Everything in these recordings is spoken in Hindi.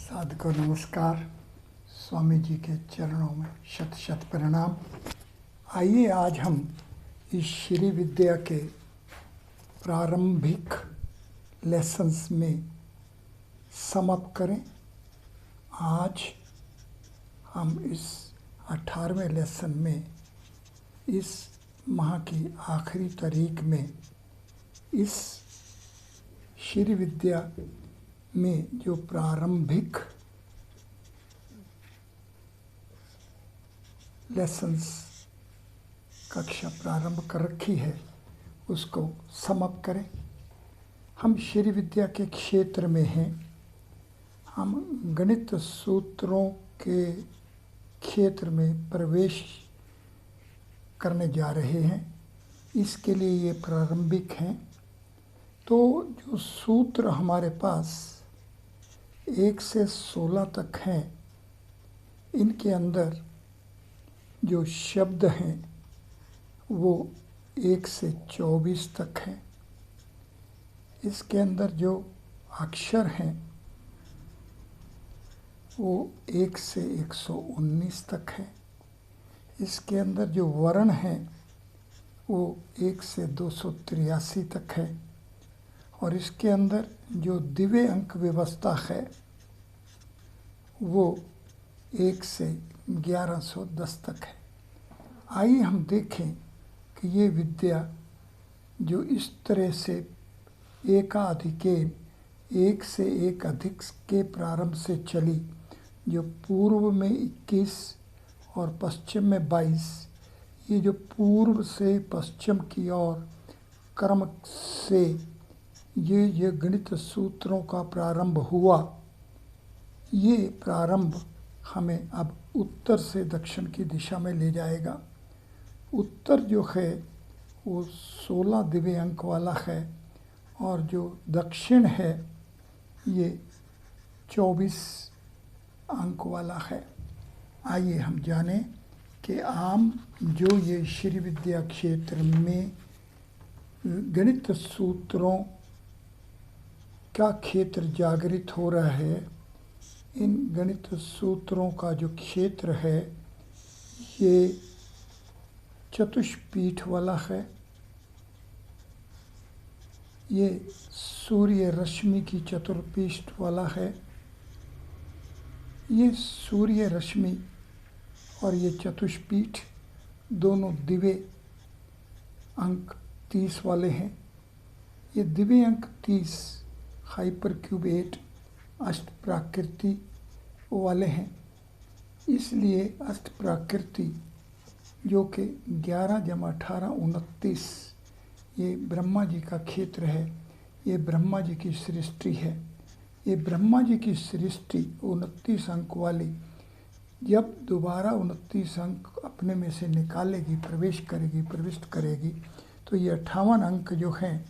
साधु को नमस्कार। स्वामी जी के चरणों में शत शत प्रणाम। आइए आज हम इस श्री विद्या के प्रारंभिक लेसन्स में समाप्त करें। आज हम इस 18वें लेसन में इस माह की आखिरी तारीख में इस श्री विद्या में जो प्रारंभिक लेसन्स कक्षा प्रारंभ कर रखी है उसको समाप्त करें। हम श्री विद्या के क्षेत्र में हैं। हम गणित सूत्रों के क्षेत्र में प्रवेश करने जा रहे हैं। इसके लिए ये प्रारंभिक हैं। तो जो सूत्र हमारे पास 1 से 16 तक हैं, इनके अंदर जो शब्द हैं वो 1 से 24 तक हैं। इसके अंदर जो अक्षर हैं वो 1 से 119 तक है। इसके अंदर जो वर्ण हैं वो 1 से 283 तक है। और इसके अंदर जो दिव्य अंक व्यवस्था है वो 1 से 1110 तक है। आइए हम देखें कि ये विद्या जो इस तरह से एकाधिकेन 1 से 1 अधिक के प्रारंभ से चली, जो पूर्व में 21 और पश्चिम में 22, ये जो पूर्व से पश्चिम की ओर क्रम से ये गणित सूत्रों का प्रारंभ हुआ, ये प्रारंभ हमें अब उत्तर से दक्षिण की दिशा में ले जाएगा। उत्तर जो है वो 16 दिव्य अंक वाला है और जो दक्षिण है ये 24 अंक वाला है। आइए हम जानें कि आम जो ये श्री विद्या क्षेत्र में गणित सूत्रों का क्षेत्र जागृत हो रहा है। इन गणित सूत्रों का जो क्षेत्र है ये चतुष्पीठ वाला है। ये सूर्य रश्मि की चतुर्पीठ वाला है। ये सूर्य रश्मि और ये चतुष्पीठ दोनों दिव्य अंक 30 वाले हैं। ये दिव्य अंक 30 हाइपरक्यूबेट अष्ट प्राकृति वाले हैं। इसलिए अष्ट प्राकृति जो कि 11 + 18 29 ये ब्रह्मा जी का क्षेत्र है। ये ब्रह्मा जी की सृष्टि है। ये ब्रह्मा जी की सृष्टि 29 अंक वाली जब दोबारा 29 अंक अपने में से निकालेगी, प्रविष्ट करेगी, तो ये 58 अंक जो हैं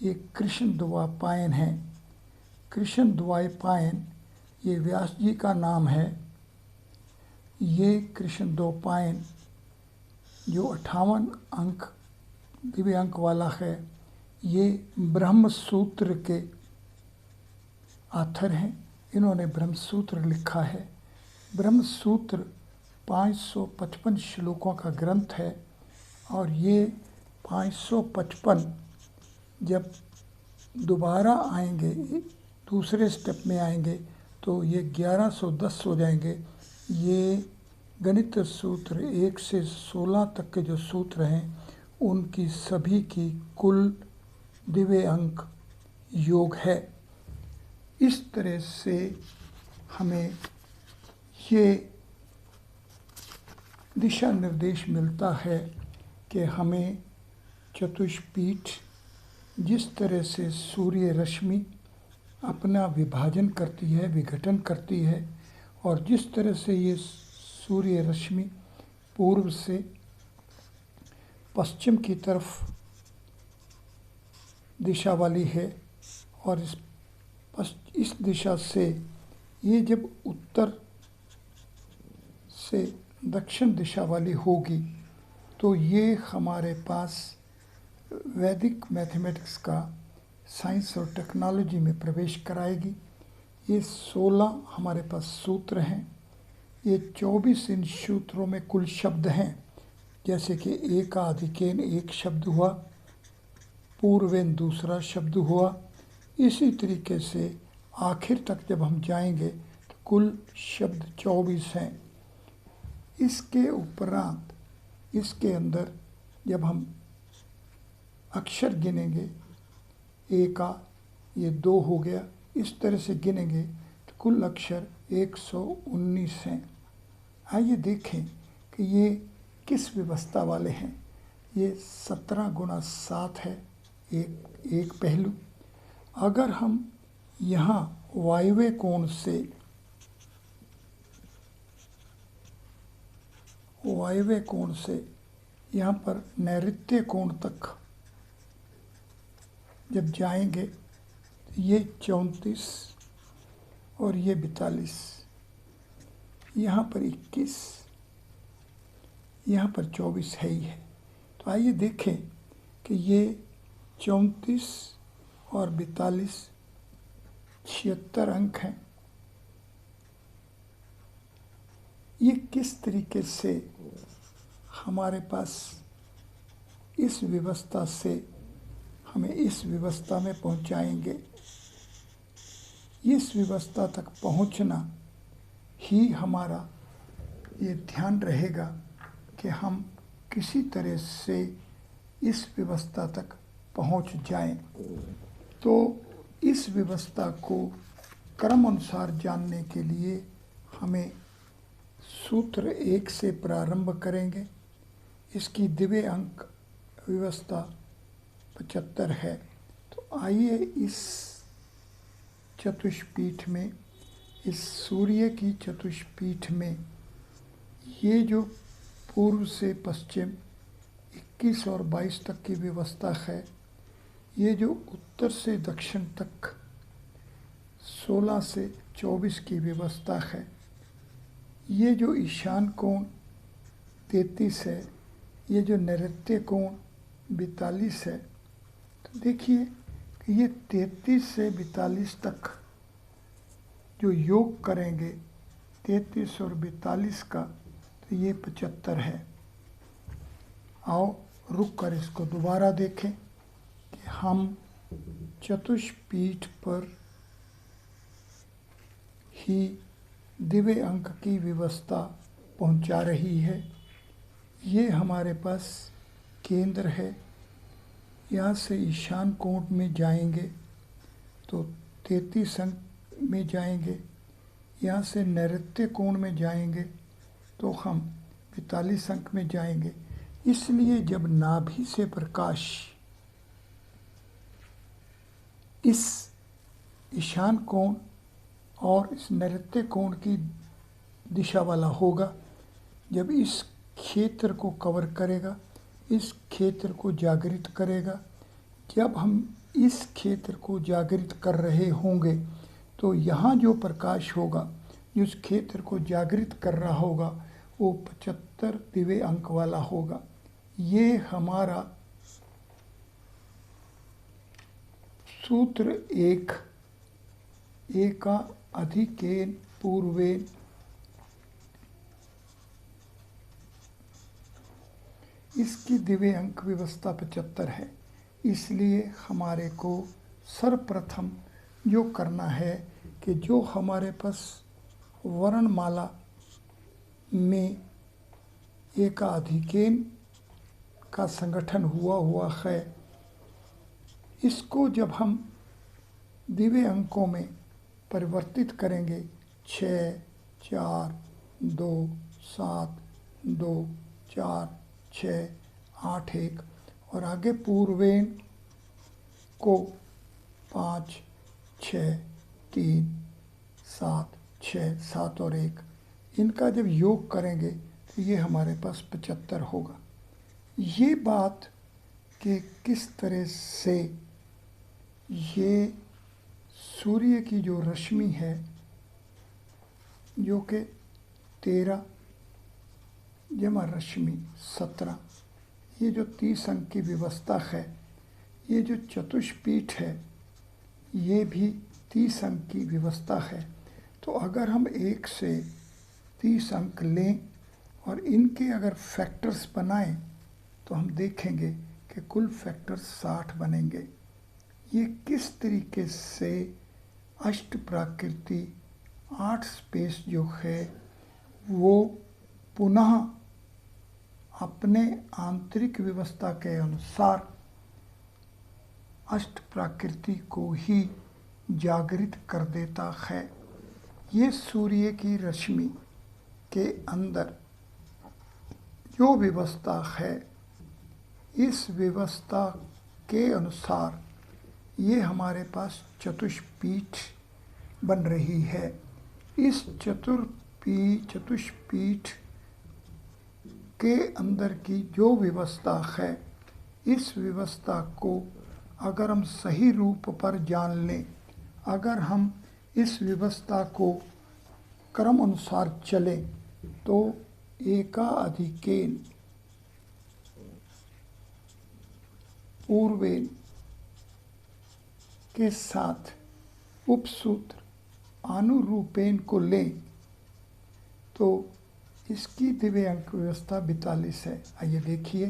ये कृष्ण द्वैपायन हैं। कृष्ण द्वैपायन ये व्यास जी का नाम है। ये कृष्ण द्वैपायन जो 58 अंक दिव्य अंक वाला है, ये ब्रह्म सूत्र के आथर हैं। इन्होंने ब्रह्म सूत्र लिखा है। ब्रह्म सूत्र 555 श्लोकों का ग्रंथ है और ये 555 जब दोबारा आएंगे, दूसरे स्टेप में आएंगे, तो ये 1110 हो जाएंगे। ये गणित सूत्र 1 से 16 तक के जो सूत्र हैं उनकी सभी की कुल दिव्य अंक योग है। इस तरह से हमें ये दिशा निर्देश मिलता है कि हमें चतुष्पीठ जिस तरह से सूर्य रश्मि अपना विभाजन करती है, विघटन करती है, और जिस तरह से ये सूर्य रश्मि पूर्व से पश्चिम की तरफ दिशा वाली है और इस दिशा से ये जब उत्तर से दक्षिण दिशा वाली होगी तो ये हमारे पास वैदिक मैथमेटिक्स का साइंस और टेक्नोलॉजी में प्रवेश कराएगी। ये 16 हमारे पास सूत्र हैं। ये 24 इन सूत्रों में कुल शब्द हैं, जैसे कि एकाधिकेन एक शब्द हुआ, पूर्वेन दूसरा शब्द हुआ। इसी तरीके से आखिर तक जब हम जाएंगे तो कुल शब्द 24 हैं। इसके उपरांत इसके अंदर जब हम अक्षर गिनेंगे, एका ये 2 हो गया, इस तरह से गिनेंगे तो कुल अक्षर 119 हैं। आइए देखें कि ये किस व्यवस्था वाले हैं। ये 17 गुणा 7 है, एक पहलू। अगर हम यहाँ वायव्य कोण से यहाँ पर नैऋत्य कोण तक जब जाएंगे तो ये 34 और ये 42, यहाँ पर 21, यहाँ पर 24 है ही है। तो आइए देखें कि ये 34 और 42 76 अंक हैं। ये किस तरीके से हमारे पास इस व्यवस्था से हमें इस व्यवस्था में पहुंचाएंगे। इस व्यवस्था तक पहुंचना ही हमारा ये ध्यान रहेगा कि हम किसी तरह से इस व्यवस्था तक पहुंच जाएं। तो इस व्यवस्था को क्रम अनुसार जानने के लिए हमें सूत्र 1 से प्रारंभ करेंगे। इसकी दिव्य अंक व्यवस्था 75 है। तो आइए इस चतुष्पीठ में, इस सूर्य की चतुष्पीठ में, ये जो पूर्व से पश्चिम 21 और 22 तक की व्यवस्था है, ये जो उत्तर से दक्षिण तक 16 से 24 की व्यवस्था है, ये जो ईशान कोण 33 है, ये जो नैऋत्य कोण 42 है। तो देखिए कि ये 33 से 42 तक जो योग करेंगे 33 और 42 का, तो ये 75 है। आओ रुक कर इसको दोबारा देखें कि हम चतुष्पीठ पर ही दिव्य अंक की व्यवस्था पहुंचा रही है। ये हमारे पास केंद्र है। यहाँ से ईशान कोण में जाएंगे तो 33 अंक में जाएंगे। यहाँ से नैऋत्य कोण में जाएंगे तो हम 42 अंक में जाएंगे। इसलिए जब नाभि से प्रकाश इस ईशान कोण और इस नैऋत्य कोण की दिशा वाला होगा, जब इस क्षेत्र को कवर करेगा, इस क्षेत्र को जागृत करेगा, जब हम इस क्षेत्र को जागृत कर रहे होंगे तो यहाँ जो प्रकाश होगा, जिस क्षेत्र को जागृत कर रहा होगा, वो 75 दिव्य अंक वाला होगा। ये हमारा सूत्र 1 एका अधिकेन पूर्वेन इसकी दिव्य अंक व्यवस्था 75 है। इसलिए हमारे को सर्वप्रथम जो करना है कि जो हमारे पास वर्णमाला में एकाधिकेन का संगठन हुआ है, इसको जब हम दिव्य अंकों में परिवर्तित करेंगे 6, 4, 2, 7, 2, 4, 6, 8, 1 और आगे पूर्वेन को 5, 6, 3, 7, 6, 7 और 1, इनका जब योग करेंगे तो ये हमारे पास 75 होगा। ये बात कि किस तरह से ये सूर्य की जो रश्मि है जो कि 13 जमा रश्मि 17, ये जो 30 अंक की व्यवस्था है, ये जो चतुष्पीठ है ये भी 30 अंक की व्यवस्था है। तो अगर हम 1 से 30 अंक लें और इनके अगर फैक्टर्स बनाएं तो हम देखेंगे कि कुल फैक्टर्स 60 बनेंगे। ये किस तरीके से अष्ट प्राकृति 8 स्पेस जो है वो पुनः अपने आंतरिक व्यवस्था के अनुसार अष्ट प्रकृति को ही जागृत कर देता है। ये सूर्य की रश्मि के अंदर जो व्यवस्था है, इस व्यवस्था के अनुसार ये हमारे पास चतुष्पीठ बन रही है। इस चतुष्पीठ के अंदर की जो व्यवस्था है, इस व्यवस्था को अगर हम सही रूप पर जान लें, अगर हम इस व्यवस्था को क्रम अनुसार चलें, तो एकाधिकेन पूर्वेन के साथ उपसूत्र अनुरूपेन को लें तो इसकी दिव्य अंक व्यवस्था 42 है। आइए देखिए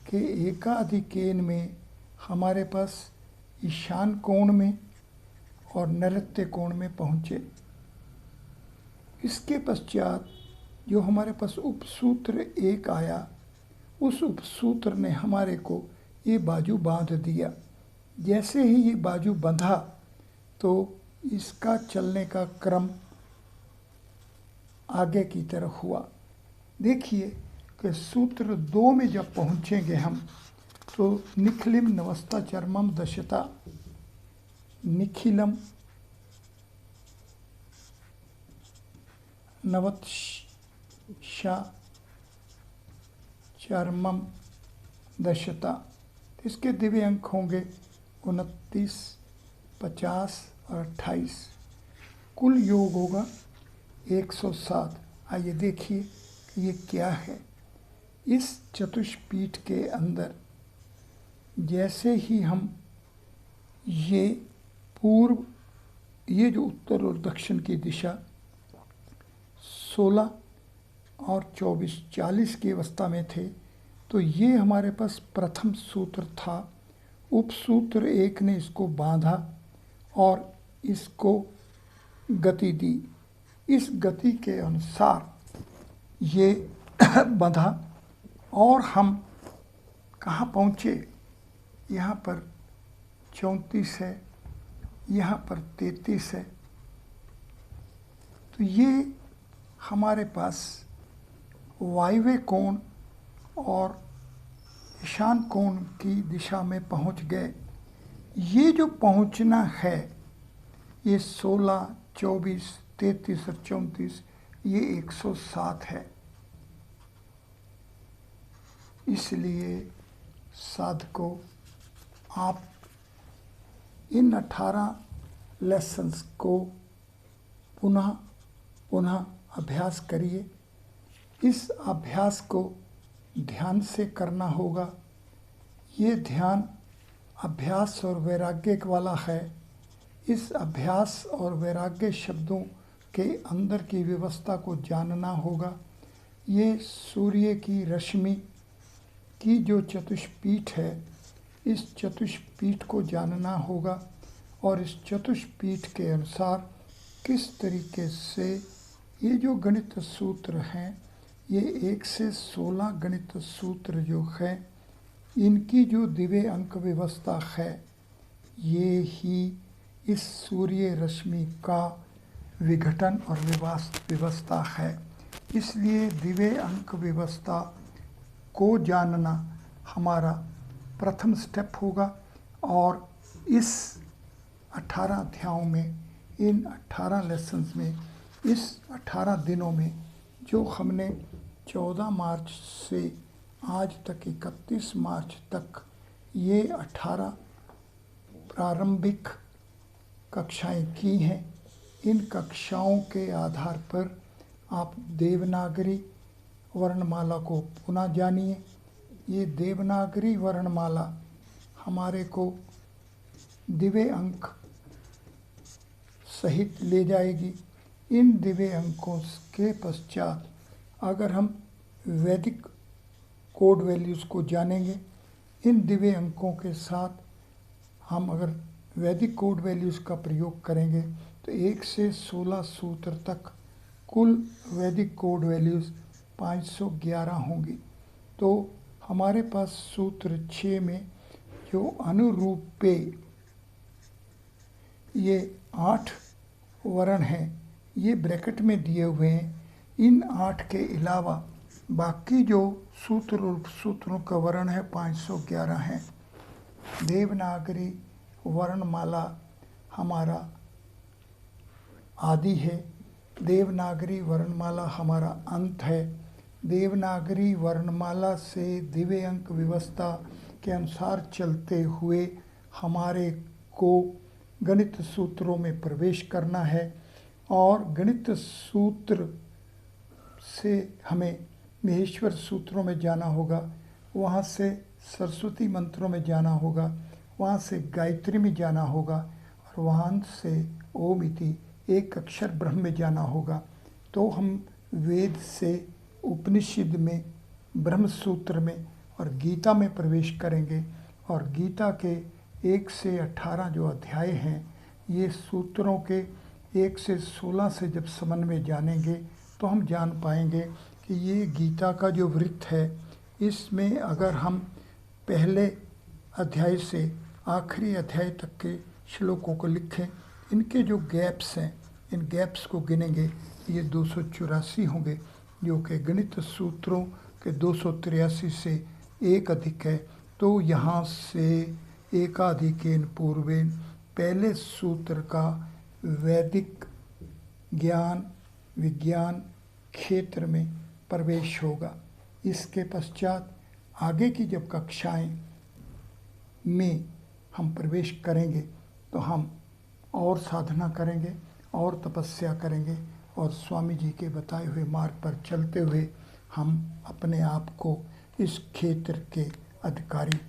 कि एकाधिकेन में हमारे पास ईशान कोण में और नैऋत्य कोण में पहुँचे। इसके पश्चात जो हमारे पास उपसूत्र 1 आया, उस उपसूत्र ने हमारे को ये बाजू बांध दिया। जैसे ही ये बाजू बंधा तो इसका चलने का क्रम आगे की तरफ हुआ। देखिए कि सूत्र 2 में जब पहुँचेंगे हम तो निखिलम नवस्था चरमम दशता, निखिलम नवत्शा चरमम दशता। इसके दिव्य अंक होंगे 29, 50 और 28। कुल योग होगा 107। आइए देखिए कि ये क्या है। इस चतुष्पीठ के अंदर जैसे ही हम ये पूर्व, ये जो उत्तर और दक्षिण की दिशा 16 और 24, 40 की अवस्था में थे, तो ये हमारे पास प्रथम सूत्र था। उपसूत्र 1 ने इसको बांधा और इसको गति दी। इस गति के अनुसार ये बंधा और हम कहाँ पहुँचे? यहाँ पर 34 है, यहाँ पर 33 है। तो ये हमारे पास वायव्य कोण और ईशान कोण की दिशा में पहुँच गए। ये जो पहुँचना है, ये 16, 24, 33 और 34, ये 107 है। इसलिए साधकों, आप इन 18 लेसन्स को पुनः पुनः अभ्यास करिए। इस अभ्यास को ध्यान से करना होगा। ये ध्यान अभ्यास और वैराग्य वाला है। इस अभ्यास और वैराग्य शब्दों के अंदर की व्यवस्था को जानना होगा। ये सूर्य की रश्मि की जो चतुष्पीठ है, इस चतुष्पीठ को जानना होगा और इस चतुष्पीठ के अनुसार किस तरीके से ये जो गणित सूत्र हैं, ये 1 से 16 गणित सूत्र जो है, इनकी जो दिव्य अंक व्यवस्था है, ये ही इस सूर्य रश्मि का विघटन और व्यवस्था है। इसलिए दिव्य अंक व्यवस्था को जानना हमारा प्रथम स्टेप होगा। और इस 18 अध्यायों में, इन 18 लेसन्स में, इस 18 दिनों में जो हमने 14 मार्च से आज तक 31 मार्च तक ये 18 प्रारंभिक कक्षाएं की हैं, इन कक्षाओं के आधार पर आप देवनागरी वर्णमाला को पुनः जानिए। ये देवनागरी वर्णमाला हमारे को दिव्य अंक सहित ले जाएगी। इन दिव्य अंकों के पश्चात अगर हम वैदिक कोड वैल्यूज़ को जानेंगे, इन दिव्य अंकों के साथ हम अगर वैदिक कोड वैल्यूज़ का प्रयोग करेंगे तो 1 से 16 सूत्र तक कुल वैदिक कोड वैल्यूज़ 511 होंगी। तो हमारे पास सूत्र 6 में जो अनुरूपे ये 8 वर्ण हैं, ये ब्रैकेट में दिए हुए हैं। इन 8 के अलावा बाकी जो सूत्रों का वर्ण है 511 हैं। देवनागरी वर्णमाला हमारा आदि है, देवनागरी वर्णमाला हमारा अंत है। देवनागरी वर्णमाला से दिव्य अंक व्यवस्था के अनुसार चलते हुए हमारे को गणित सूत्रों में प्रवेश करना है और गणित सूत्र से हमें महेश्वर सूत्रों में जाना होगा, वहाँ से सरस्वती मंत्रों में जाना होगा, वहाँ से गायत्री में जाना होगा और वहाँ से ओम इति एक अक्षर ब्रह्म में जाना होगा। तो हम वेद से उपनिषद में, ब्रह्म सूत्र में और गीता में प्रवेश करेंगे और गीता के 1 से 18 जो अध्याय हैं, ये सूत्रों के 1 से 16 से जब समन्वय जानेंगे तो हम जान पाएंगे कि ये गीता का जो वृत्त है, इसमें अगर हम पहले अध्याय से आखिरी अध्याय तक के श्लोकों को लिखें, इनके जो गैप्स हैं, इन गैप्स को गिनेंगे, ये 284 होंगे, जो कि गणित सूत्रों के 283 से एक अधिक है। तो यहाँ से एकाधिकेन पूर्वेन पहले सूत्र का वैदिक ज्ञान विज्ञान क्षेत्र में प्रवेश होगा। इसके पश्चात आगे की जब कक्षाएं में हम प्रवेश करेंगे तो हम और साधना करेंगे और तपस्या करेंगे और स्वामी जी के बताए हुए मार्ग पर चलते हुए हम अपने आप को इस क्षेत्र के अधिकारी